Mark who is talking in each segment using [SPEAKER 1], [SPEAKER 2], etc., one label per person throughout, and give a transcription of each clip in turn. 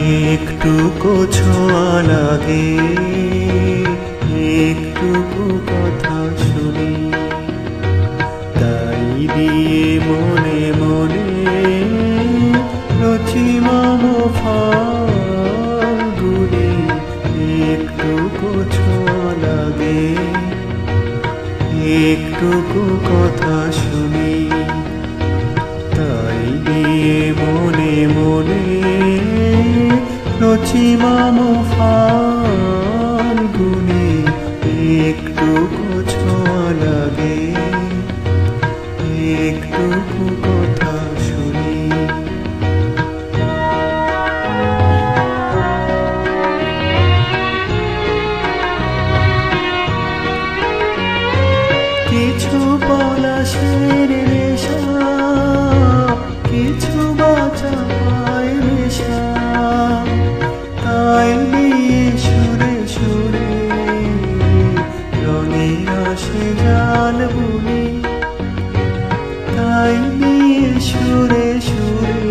[SPEAKER 1] একটুকু ছোঁয়া লাগে, একটুকু কথা শুনি, তাই দিয়ে মনে মনে রচি মম ফাল্গুনি। একটুকু ছোঁয়া লাগে, একটুকু কথা শুনি, তাই দিয়ে মনে মনে রচি মম ফাল্গুনি। একটুকু ছোঁয়া লাগে, একটুকু কথা শুনি। কিছু পলাশের নেশা, কিছু বাঁচা পায় নেশা, তাই নিয়ে সুরে সুরে রঙে আসে জাল বুনি। তাই নিয়ে সুরে সুরে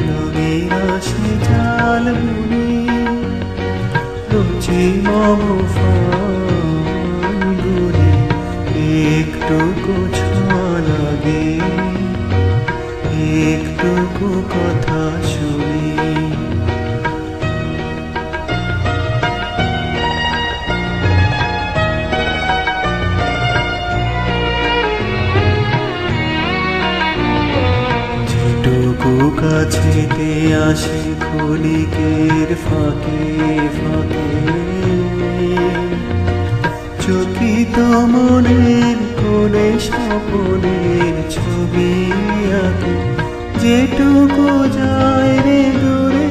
[SPEAKER 1] রঙে আসে জাল বুনি। রুচি মম ফাল্গুনি। একটুকু ছোঁয়া লাগে, একটুকু কথা শুনি। যেটুকু কাছেতে আসে ক্ষণিকের ফাঁকে ফাঁকে, চকিত মনের কোণে স্বপনের ছবি আঁকে। যেটুকু যায় রে দূরে,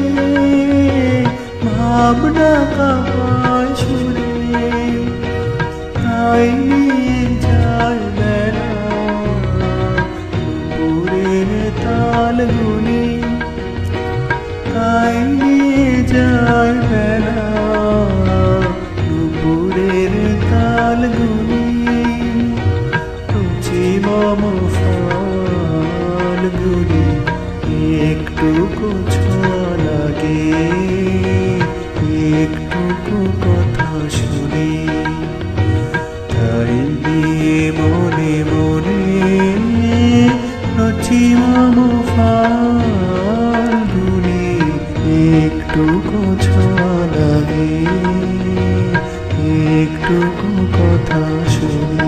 [SPEAKER 1] ভাবনা কাঁপায় সুরে, তাই নিয়ে যায় বেড়া দুপুরের তাল গুনি। তাই নিয়ে যায় বেড়া দুপুরের তাল গুনি। রুচি মম ফাল্গুনি। একটুকু ছোঁয়া লাগে, একটুকু কথা শুনি, তাই দিয়ে মনে মনে রচি মম ফাল্গুনি। একটুকু ছোঁয়া লাগে, একটুকু কথা শুনি।